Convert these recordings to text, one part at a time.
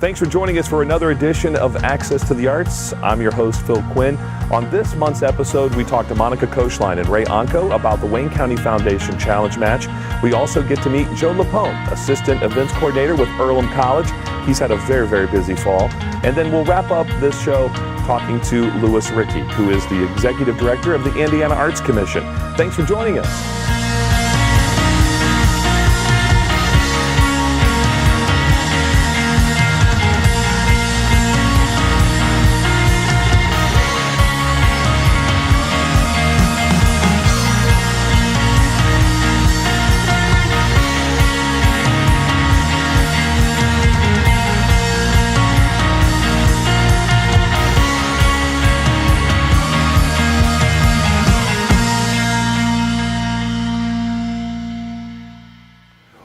Thanks for joining us for another edition of Access to the Arts. I'm your host, Phil Quinn. On this month's episode, we talked to Monica Koechlein and Ray Anko about the Wayne County Foundation Challenge Match. We also get to meet Joe Lepone, Assistant Events Coordinator with Earlham College. He's had a very, very busy fall. And then we'll wrap up this show talking to Lewis Ricci, who is the Executive Director of the Indiana Arts Commission. Thanks for joining us.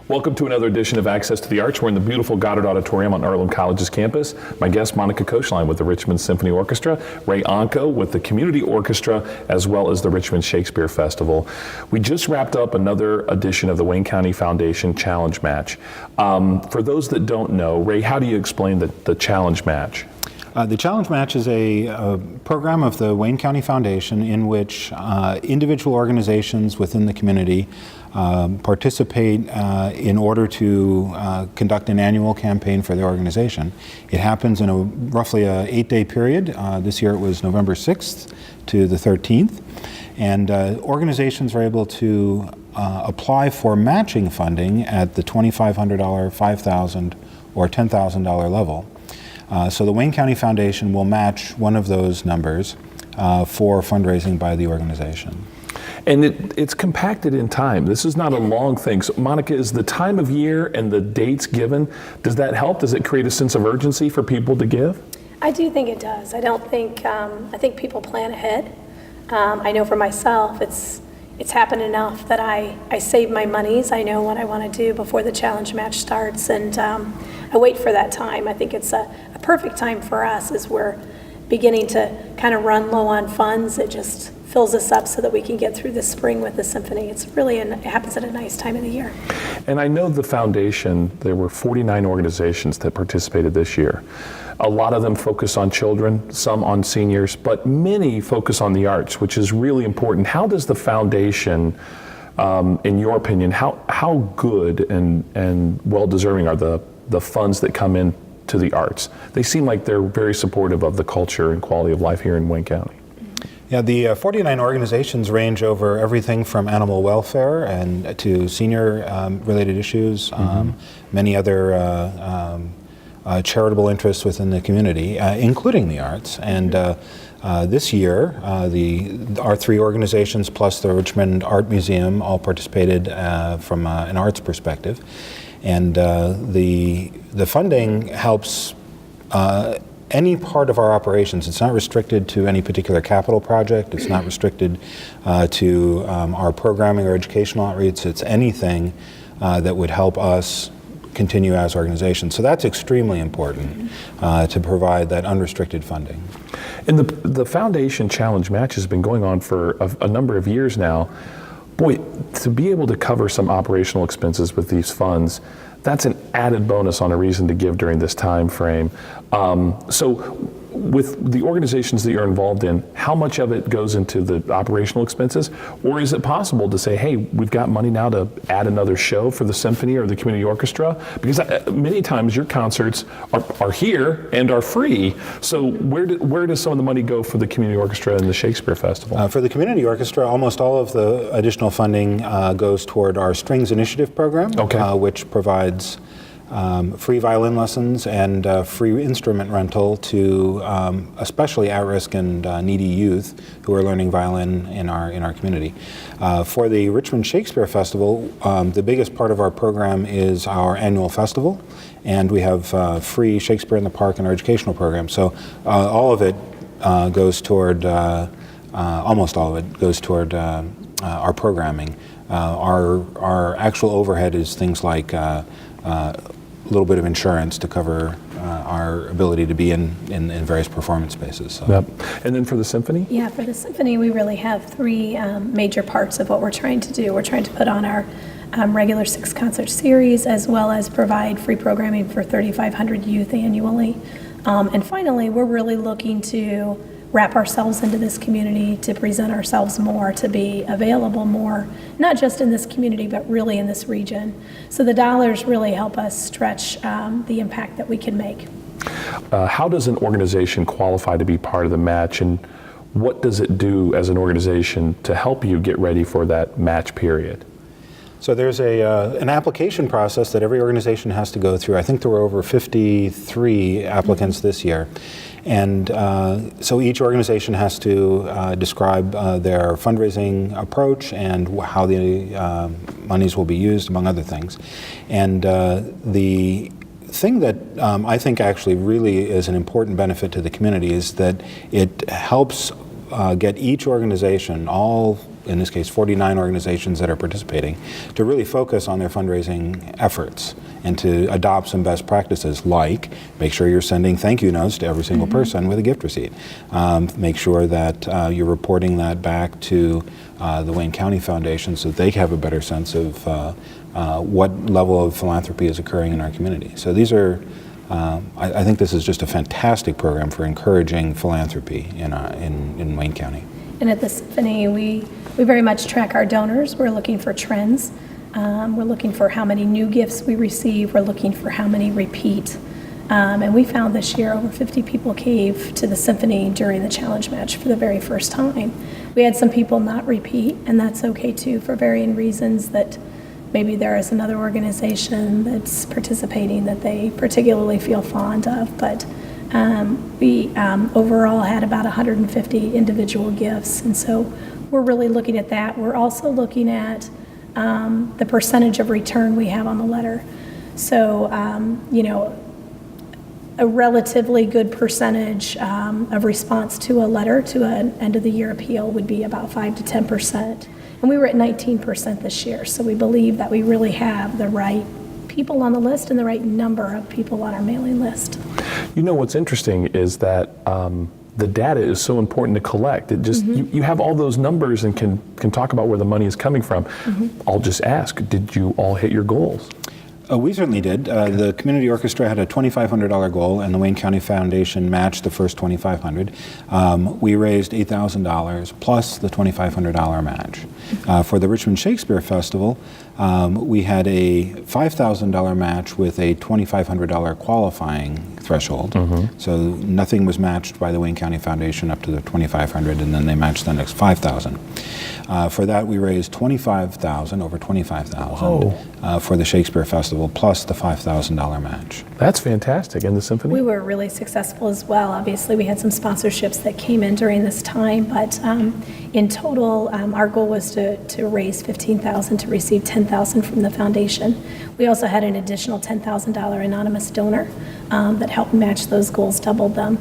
Welcome to another edition of Access to the Arts. We're in the beautiful Goddard Auditorium on Earlham College's campus. My guest, Monica Koechlein with the Richmond Symphony Orchestra, Ray Anko with the Community Orchestra, as well as the Richmond Shakespeare Festival. We just wrapped up another edition of the Wayne County Foundation Challenge Match. For those that don't know, Ray, how do you explain the Challenge Match? The Challenge Match is a program of the Wayne County Foundation in which individual organizations within the community participate in order to conduct an annual campaign for the organization. It happens in roughly an 8-day period. This year it was November 6th to the 13th. And organizations are able to apply for matching funding at the $2,500, $5,000, or $10,000 level. So the Wayne County Foundation will match one of those numbers for fundraising by the organization. And it's compacted in time. This is not a long thing. So, Monica, is the time of year and the dates given, does that help? Does it create a sense of urgency for people to give? I do think it does. I think people plan ahead. I know for myself, it's happened enough that I save my monies. I know what I want to do before the challenge match starts, and I wait for that time. I think it's a perfect time for us as we're beginning to kind of run low on funds. It just fills us up so that we can get through the spring with the symphony. It's really, it happens at a nice time of the year. And I know the foundation, there were 49 organizations that participated this year. A lot of them focus on children, some on seniors, but many focus on the arts, which is really important. How does the foundation, in your opinion, how good and well-deserving are the funds that come in to the arts? They seem like they're very supportive of the culture and quality of life here in Wayne County. Yeah, the 49 organizations range over everything from animal welfare and to senior related issues, many other charitable interests within the community, including the arts. And this year, our three organizations plus the Richmond Art Museum all participated from an arts perspective. And the funding helps any part of our operations. It's not restricted to any particular capital project. It's not restricted to our programming or educational outreach. It's anything that would help us continue as organizations. So that's extremely important to provide that unrestricted funding. And the Foundation Challenge Match has been going on for a number of years now. Boy, to be able to cover some operational expenses with these funds, that's an added bonus on a reason to give during this time frame. So with the organizations that you're involved in, how much of it goes into the operational expenses? Or is it possible to say, hey, we've got money now to add another show for the symphony or the community orchestra? Because many times your concerts are here and are free. So where does some of the money go for the community orchestra and the Shakespeare Festival? For the community orchestra, almost all of the additional funding goes toward our Strings Initiative program, which provides free violin lessons and free instrument rental to especially at-risk and needy youth who are learning violin in our community. For the Richmond Shakespeare Festival, the biggest part of our program is our annual festival, and we have free Shakespeare in the Park and our educational program. So all of it goes toward, almost all of it goes toward our programming. Our actual overhead is things like a little bit of insurance to cover our ability to be in various performance spaces. So. Yep. And then for the symphony? Yeah, for the symphony, we really have three major parts of what we're trying to do. We're trying to put on our regular 6-concert series, as well as provide free programming for 3,500 youth annually. And finally, we're really looking to wrap ourselves into this community, to present ourselves more, to be available more, not just in this community, but really in this region. So the dollars really help us stretch the impact that we can make. How does an organization qualify to be part of the match, and what does it do as an organization to help you get ready for that match period? So there's an application process that every organization has to go through. I think there were over 53 applicants this year. And so each organization has to describe their fundraising approach and how the monies will be used, among other things. And the thing that I think actually really is an important benefit to the community is that it helps get each organization, all in this case 49 organizations that are participating, to really focus on their fundraising efforts and to adopt some best practices, like make sure you're sending thank you notes to every single person with a gift receipt. Make sure that you're reporting that back to the Wayne County Foundation so that they have a better sense of what level of philanthropy is occurring in our community. So these are, I think this is just a fantastic program for encouraging philanthropy in Wayne County. And at the Symphony, we very much track our donors. We're looking for trends. We're looking for how many new gifts we receive. We're looking for how many repeat. And we found this year over 50 people gave to the Symphony during the challenge match for the very first time. We had some people not repeat, and that's okay too, for varying reasons, that maybe there is another organization that's participating that they particularly feel fond of. But we overall had about 150 individual gifts, and so we're really looking at that. We're also looking at the percentage of return we have on the letter. So, a relatively good percentage of response to a letter to an end of the year appeal would be about 5 to 10%. And we were at 19% this year, so we believe that we really have the right people on the list and the right number of people on our mailing list. You know, what's interesting is that the data is so important to collect. It just you have all those numbers and can talk about where the money is coming from. I'll just ask, did you all hit your goals? We certainly did. The community orchestra had a $2,500 goal, and the Wayne County Foundation matched the first $2,500. We raised $8,000 plus the $2,500 match. For the Richmond Shakespeare Festival, we had a $5,000 match with a $2,500 qualifying threshold. So nothing was matched by the Wayne County Foundation up to the $2,500, and then they matched the next $5,000. For that, we raised $25,000, over $25,000 for the Shakespeare Festival, plus the $5,000 match. That's fantastic. And the Symphony? We were really successful as well. Obviously, we had some sponsorships that came in during this time, but in total, our goal was to raise $15,000 to receive $10,000 from the foundation. We also had an additional $10,000 anonymous donor that helped match those goals, doubled them.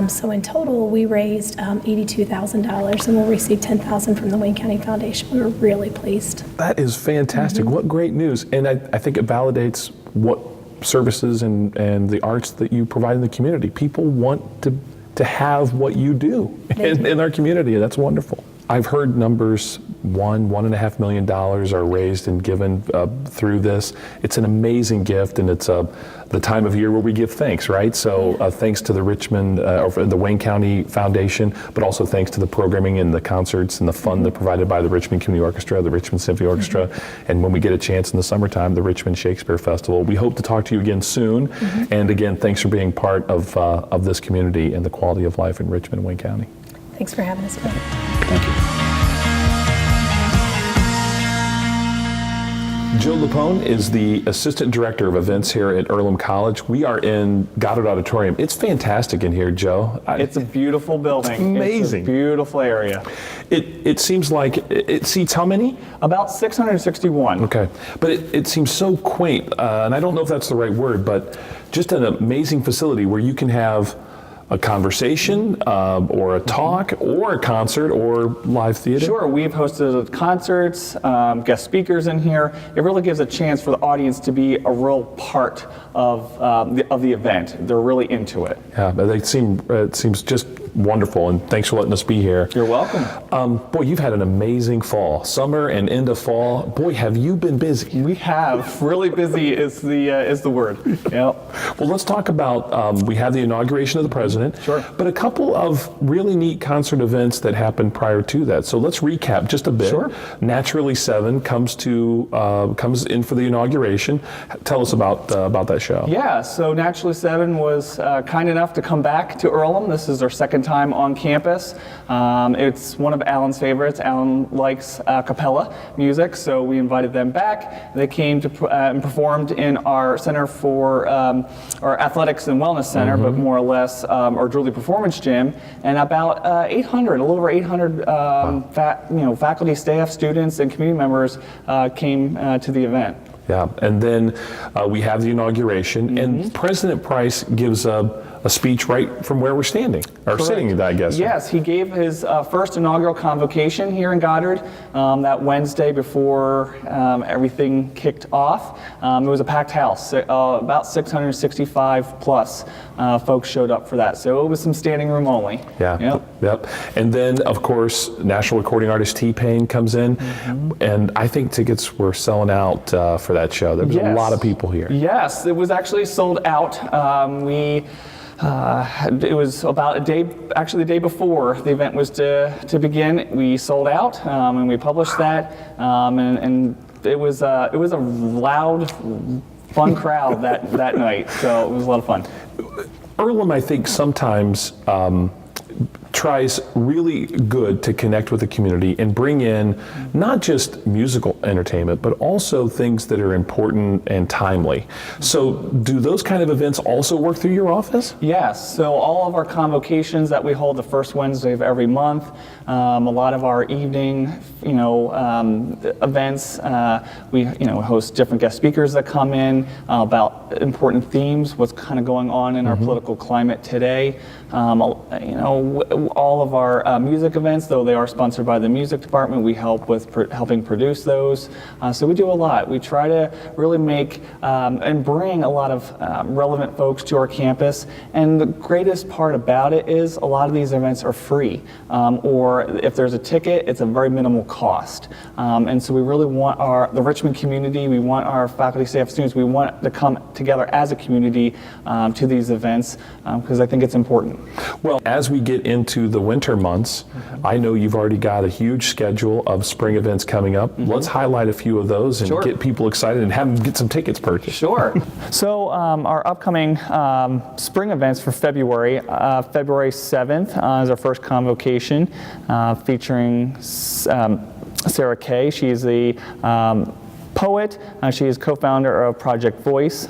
So in total, we raised $82,000, and we'll receive $10,000 from the Wayne County Foundation. We were really pleased. That is fantastic. What great news. And I think it validates what services and the arts that you provide in the community. People want to have what you do in our community. That's wonderful. I've heard numbers, $1.5 million are raised and given through this. It's an amazing gift, and it's the time of year where we give thanks, right? So thanks to the Richmond, or the Wayne County Foundation, but also thanks to the programming and the concerts and the fun that provided by the Richmond Community Orchestra, the Richmond Symphony Orchestra, and when we get a chance in the summertime, the Richmond Shakespeare Festival. We hope to talk to you again soon. And again, thanks for being part of this community and the quality of life in Richmond and Wayne County. Thanks for having us, Bill. Thank you. Joe LuPone is the Assistant Director of Events here at Earlham College. We are in Goddard Auditorium. It's fantastic in here, Joe. It's a beautiful building. It's amazing. It's a beautiful area. It seems like, it seats how many? About 661. Okay, but it seems so quaint, and I don't know if that's the right word, but just an amazing facility where you can have a conversation or a talk or a concert or live theater? Sure, we've hosted concerts, guest speakers in here. It really gives a chance for the audience to be a real part of the event. They're really into it. Yeah, but it seems just wonderful, and thanks for letting us be here. You're welcome. Boy, you've had an amazing fall, summer and into fall. Boy, have you been busy. We have. Really busy is the word. Yep. Well, let's talk about, we had the inauguration of the president, Sure. but a couple of really neat concert events that happened prior to that. So let's recap just a bit. Sure. Naturally 7 comes in for the inauguration. Tell us about that show. Yeah, so Naturally 7 was kind enough to come back to Earlham. This is their second time on campus. It's one of Alan's favorites. Alan likes a cappella music, so we invited them back. They came to and performed in our Center for our Athletics and Wellness Center, but more or less our Drury Performance Gym, and about a little over 800 faculty, staff, students, and community members came to the event. Yeah, and then we have the inauguration, and President Price gives a speech right from where we're standing, or Correct. sitting, I guess. Yes, he gave his first inaugural convocation here in Goddard that Wednesday before everything kicked off. It was a packed house, about 665 plus folks showed up for that, so it was some standing room only. Yeah, yep. And then, of course, national recording artist T-Pain comes in, and I think tickets were selling out for that show. There was a lot of people here. Yes, it was actually sold out. It was about a day, actually the day before the event was to begin. We sold out, and we published that, and it was a loud, fun crowd that night. So it was a lot of fun. Earlham, I think, sometimes tries really good to connect with the community and bring in not just musical entertainment, but also things that are important and timely. So do those kind of events also work through your office? Yes, so all of our convocations that we hold the first Wednesday of every month, a lot of our evening, events, we, host different guest speakers that come in about important themes, what's kind of going on in our political climate today. All of our music events, though they are sponsored by the music department, we help with helping produce those. So we do a lot. We try to really make and bring a lot of relevant folks to our campus. And the greatest part about it is a lot of these events are free, or if there's a ticket, it's a very minimal cost. And so we really want the Richmond community, we want our faculty, staff, students, we want to come together as a community to these events because I think it's important. Well, as we get into the winter months, I know you've already got a huge schedule of spring events coming up. Let's highlight a few of those and get people excited and have them get some tickets purchased. Sure. So our upcoming spring events for February 7th is our first convocation featuring Sarah Kay. She's the poet. She is co-founder of Project Voice,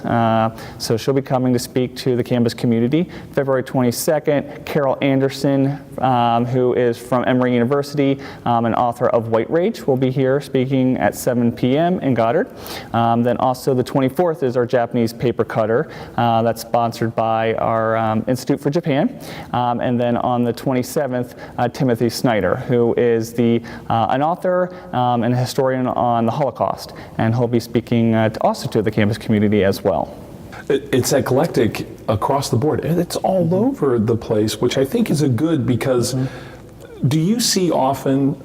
so she'll be coming to speak to the campus community. February 22nd, Carol Anderson, who is from Emory University, and author of White Rage, will be here speaking at 7 p.m. in Goddard. Then also the 24th is our Japanese paper cutter that's sponsored by our Institute for Japan. And then on the 27th, Timothy Snyder, who is an author and a historian on the Holocaust. And he'll be speaking also to the campus community as well. It's eclectic across the board, and it's all over the place, which I think is a good because do you see often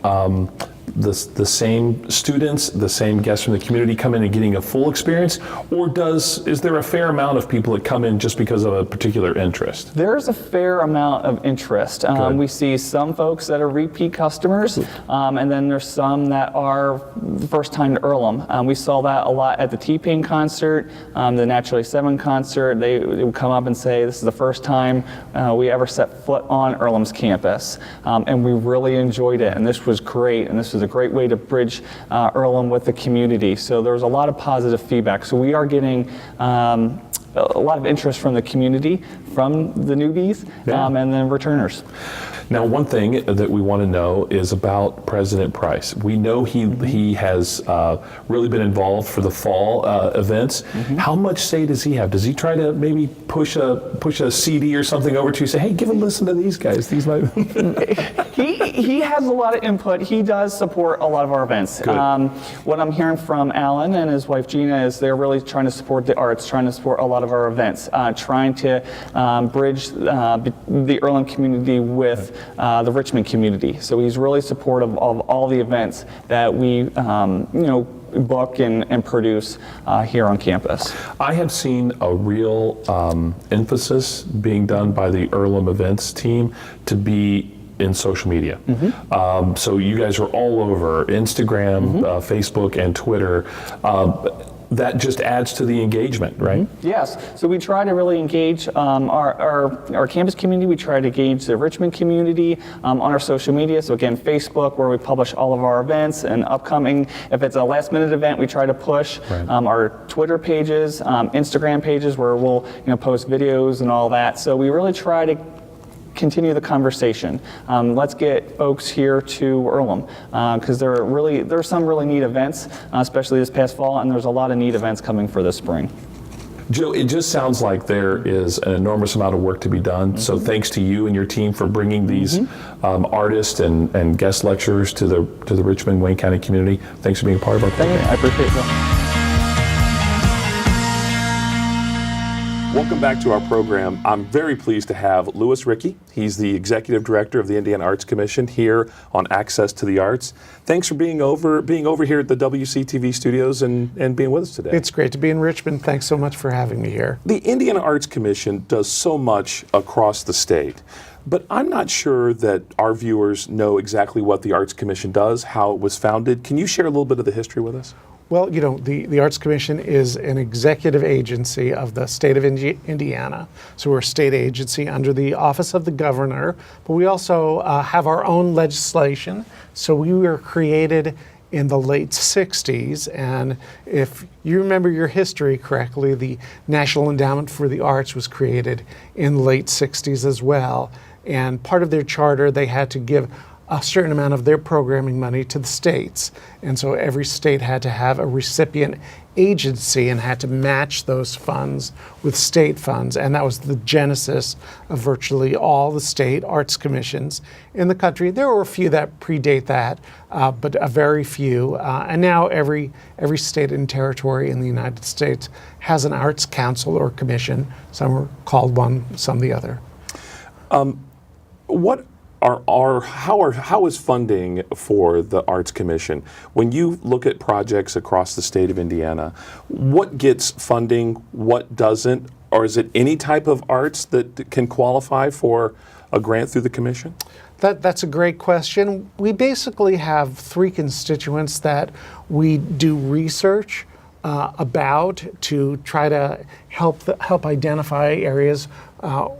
the same students, the same guests from the community come in and getting a full experience, or is there a fair amount of people that come in just because of a particular interest? There's a fair amount of interest. We see some folks that are repeat customers, and then there's some that are first time to Earlham. We saw that a lot at the T-Pain concert, the Naturally 7 concert. They would come up and say, this is the first time we ever set foot on Earlham's campus, and we really enjoyed it, and this was great, and this was a great way to bridge Earlham with the community. So there was a lot of positive feedback. So we are getting a lot of interest from the community, from the newbies, and then returners. Now, one thing that we want to know is about President Price. We know he has really been involved for the fall events. How much say does he have? Does he try to maybe push a CD or something over to you, say, hey, give a listen to these guys? These might. He has a lot of input. He does support a lot of our events. What I'm hearing from Alan and his wife Gina is they're really trying to support the arts, trying to support a lot of our events, trying to bridge the Earlham community with the Richmond community. So he's really supportive of all the events that we book and produce here on campus. I have seen a real emphasis being done by the Earlham events team to be in social media. So you guys are all over Instagram, Facebook, and Twitter. That just adds to the engagement, right? Yes. So we try to really engage our campus community. We try to engage the Richmond community on our social media. So again, Facebook, where we publish all of our events and upcoming. If it's a last-minute event, we try to push our Twitter pages, Instagram pages, where we'll post videos and all that. So we really try to continue the conversation. Let's get folks here to Earlham because there are some really neat events, especially this past fall, and there's a lot of neat events coming for this spring. Joe, it just sounds like there is an enormous amount of work to be done. So thanks to you and your team for bringing these artists and guest lecturers to the Richmond Wayne County community. Thanks for being a part of our program. I appreciate that. Welcome back to our program. I'm very pleased to have Lewis Ricci. He's the Executive Director of the Indiana Arts Commission here on Access to the Arts. Thanks for being over here at the WCTV studios and being with us today. It's great to be in Richmond. Thanks so much for having me here. The Indiana Arts Commission does so much across the state, but I'm not sure that our viewers know exactly what the Arts Commission does, how it was founded. Can you share a little bit of the history with us? Well, the Arts Commission is an executive agency of the state of Indiana. So we're a state agency under the Office of the Governor, but we also have our own legislation. So we were created in the late 60s, and if you remember your history correctly, the National Endowment for the Arts was created in the late 60s as well. And part of their charter, they had to give a certain amount of their programming money to the states. And so every state had to have a recipient agency and had to match those funds with state funds. And that was the genesis of virtually all the state arts commissions in the country. There were a few that predate that, but a very few. And now every state and territory in the United States has an arts council or commission. Some are called one, some the other. How is funding for the Arts Commission? When you look at projects across the state of Indiana, what gets funding, what doesn't? Or is it any type of arts that can qualify for a grant through the commission? That's a great question. We basically have three constituents that we do research about to try to help identify areas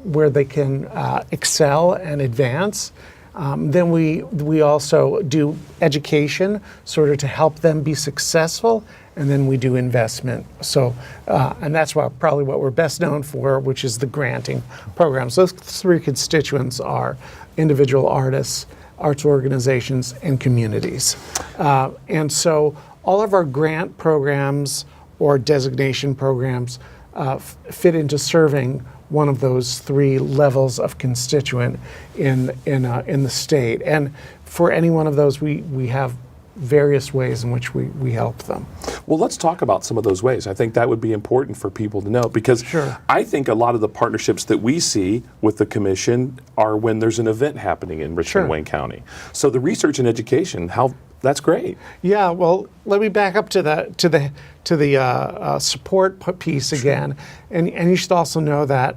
where they can excel and advance. Then we also do education, sort of to help them be successful, and then we do investment. So, and that's probably what we're best known for, which is the granting programs. Those three constituents are individual artists, arts organizations, and communities. And so all of our grant programs or designation programs fit into serving one of those three levels of constituent in the state. And for any one of those, we have various ways in which we help them. Well, let's talk about some of those ways. I think that would be important for people to know because I think a lot of the partnerships that we see with the commission are when there's an event happening in Richmond Wayne County. So the research and education, that's great. Yeah, well, let me back up to the support piece again, and you should also know that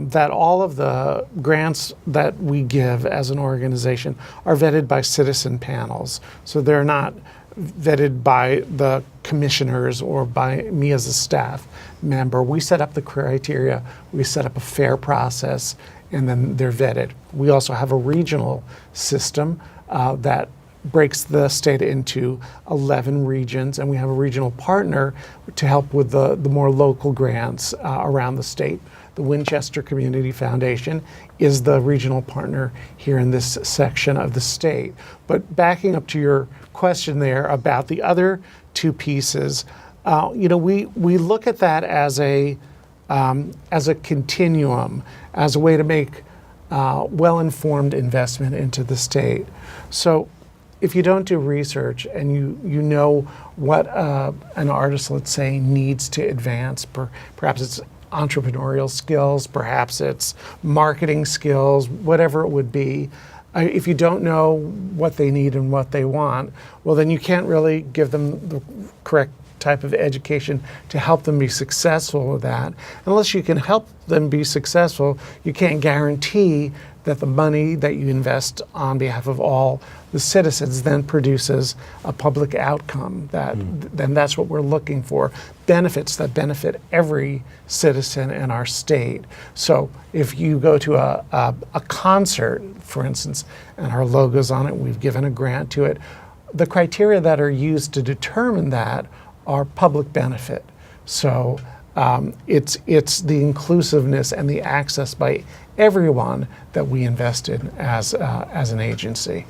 that all of the grants that we give as an organization are vetted by citizen panels. So they're not vetted by the commissioners or by me as a staff member. We set up the criteria, we set up a fair process, and then they're vetted. We also have a regional system that breaks the state into 11 regions, and we have a regional partner to help with the more local grants around the state. The Winchester Community Foundation is the regional partner here in this section of the state. But backing up to your question there about the other two pieces, we look at that as a continuum, as a way to make well-informed investment into the state. So if you don't do research and you know what an artist, let's say, needs to advance, perhaps it's entrepreneurial skills, perhaps it's marketing skills, whatever it would be. If you don't know what they need and what they want, well, then you can't really give them the correct type of education to help them be successful with that. Unless you can help them be successful, you can't guarantee that the money that you invest on behalf of all the citizens then produces a public outcome. Then that's what we're looking for, benefits that benefit every citizen in our state. So if you go to a concert, for instance, and our logo's on it, we've given a grant to it, the criteria that are used to determine that are public benefit. So it's the inclusiveness and the access by everyone that we invest in as an agency.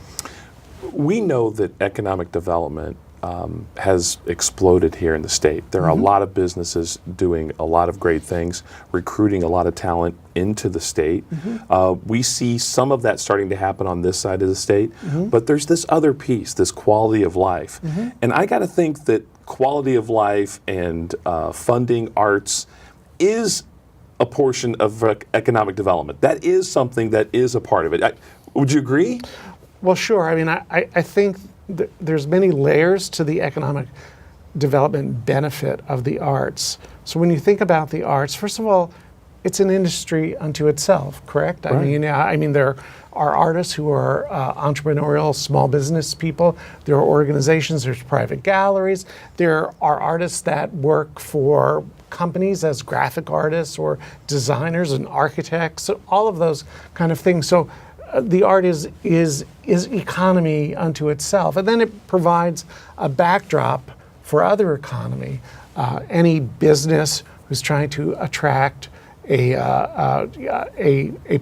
We know that economic development has exploded here in the state. There are a lot of businesses doing a lot of great things, recruiting a lot of talent into the state. We see some of that starting to happen on this side of the state, but there's this other piece, this quality of life. And I got to think that quality of life and funding arts is a portion of economic development. That is something that is a part of it. Would you agree? Well, sure. I mean, I think there's many layers to the economic development benefit of the arts. So when you think about the arts, first of all, it's an industry unto itself, correct? Right. I mean, there are artists who are entrepreneurial, small business people. There are organizations, there's private galleries. There are artists that work for companies as graphic artists or designers and architects, all of those kind of things. So the art is economy unto itself, and then it provides a backdrop for other economy. Any business who's trying to attract a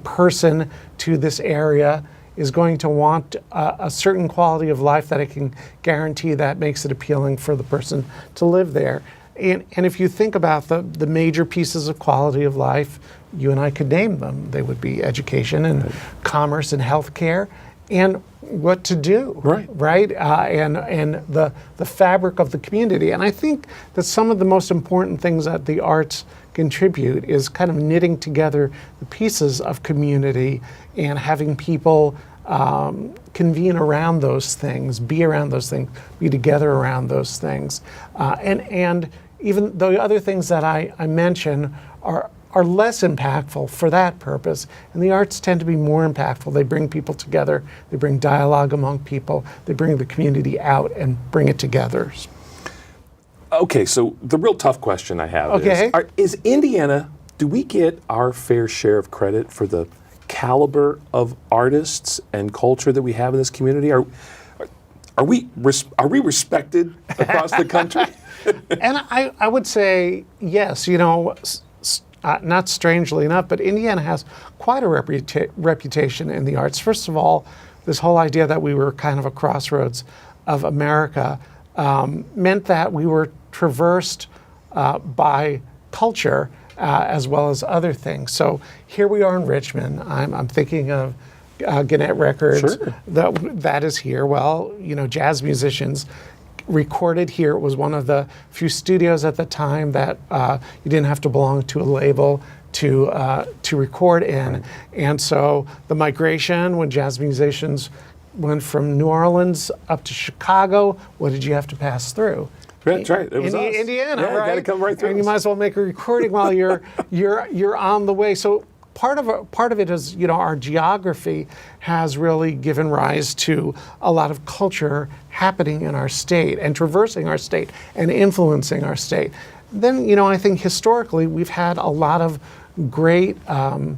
person to this area is going to want a certain quality of life that it can guarantee that makes it appealing for the person to live there. And if you think about the major pieces of quality of life, you and I could name them. They would be education and commerce and healthcare and what to do, right? And the fabric of the community. And I think that some of the most important things that the arts contribute is kind of knitting together the pieces of community and having people convene around those things, be around those things, be together around those things. And even the other things that I mention are less impactful for that purpose, and the arts tend to be more impactful. They bring people together, they bring dialogue among people, they bring the community out and bring it together. Okay, so the real tough question I have is Indiana, do we get our fair share of credit for the caliber of artists and culture that we have in this community? Are we respected across the country? And I would say yes. You know, not strangely enough, but Indiana has quite a reputation in the arts. First of all, this whole idea that we were kind of a crossroads of America meant that we were traversed by culture as well as other things. So here we are in Richmond. I'm thinking of Gannett Records. Sure. That is here. Well, you know, jazz musicians recorded here. It was one of the few studios at the time that you didn't have to belong to a label to record in. Right. And so the migration, when jazz musicians went from New Orleans up to Chicago, what did you have to pass through? That's right. It was us. Indiana, right? Got to come right through. And you might as well make a recording while you're on the way. So part of it is, you know, our geography has really given rise to a lot of culture happening in our state and traversing our state and influencing our state. Then, you know, I think historically we've had a lot of great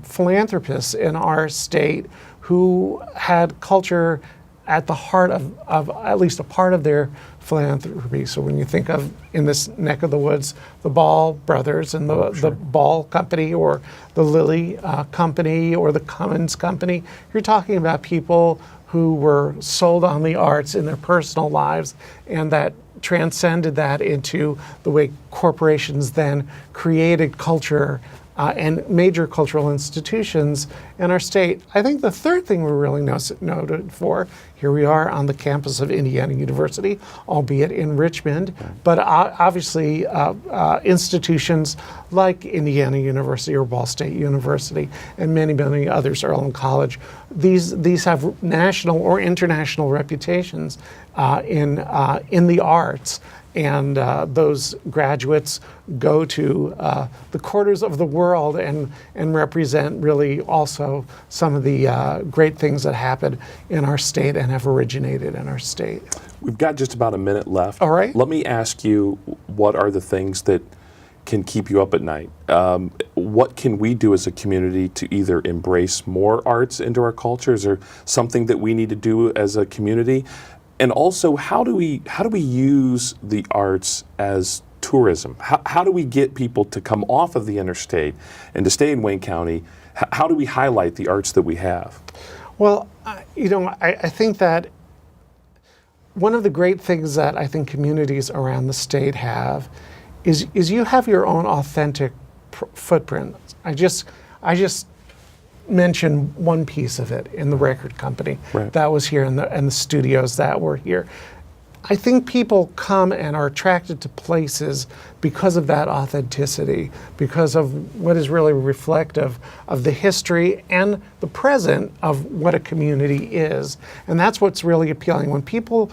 philanthropists in our state who had culture at the heart of at least a part of their philanthropy. So when you think of, in this neck of the woods, the Ball brothers and the Ball Company or the Lilly Company or the Cummins Company, you're talking about people who were sold on the arts in their personal lives and that transcended that into the way corporations then created culture and major cultural institutions in our state. I think the third thing we're really noted for, here we are on the campus of Indiana University, albeit in Richmond, but obviously institutions like Indiana University or Ball State University and many, many others, Earlham College. These have national or international reputations in the arts. And those graduates go to the quarters of the world and represent really also some of the great things that happen in our state and have originated in our state. We've got just about a minute left. All right. Let me ask you, what are the things that can keep you up at night? What can we do as a community to either embrace more arts into our cultures, or something that we need to do as a community? And also, how do we use the arts as tourism? How do we get people to come off of the interstate and to stay in Wayne County? How do we highlight the arts that we have? Well, I think that one of the great things that I think communities around the state have is you have your own authentic footprint. I just mention one piece of it in the record company that was here and the studios that were here. I think people come and are attracted to places because of that authenticity, because of what is really reflective of the history and the present of what a community is. And that's what's really appealing. When people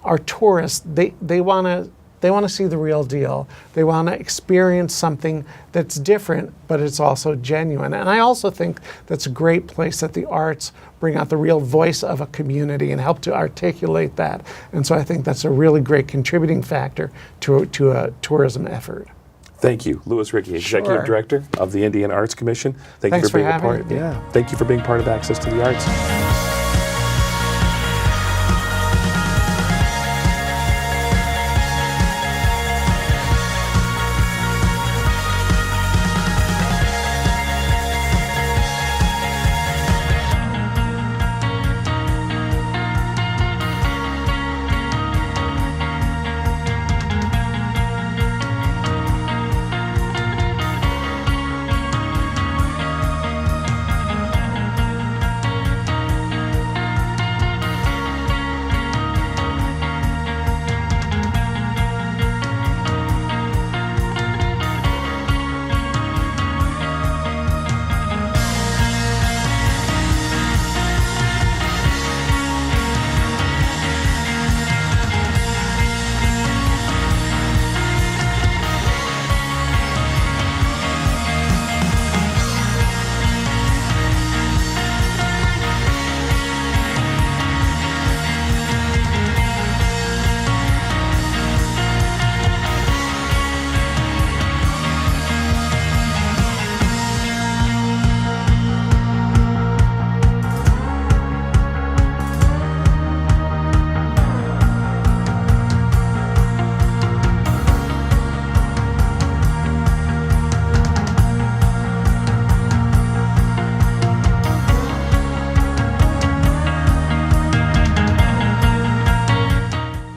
are tourists, they want to see the real deal. They want to experience something that's different, but it's also genuine. And I also think that's a great place that the arts bring out the real voice of a community and help to articulate that. And so I think that's a really great contributing factor to a tourism effort. Thank you, Lewis Ricci, Executive Director of the Indiana Arts Commission. Thanks you for being a part. Yeah, thank you for being part of Access to the Arts.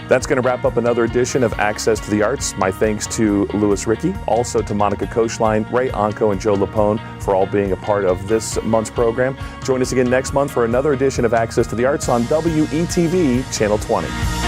That's going to wrap up another edition of Access to the Arts. My thanks to Lewis Ricci, also to Monica Koechlein, Ray Onko, and Joe Lepone for all being a part of this month's program. Join us again next month for another edition of Access to the Arts on WETV Channel 20.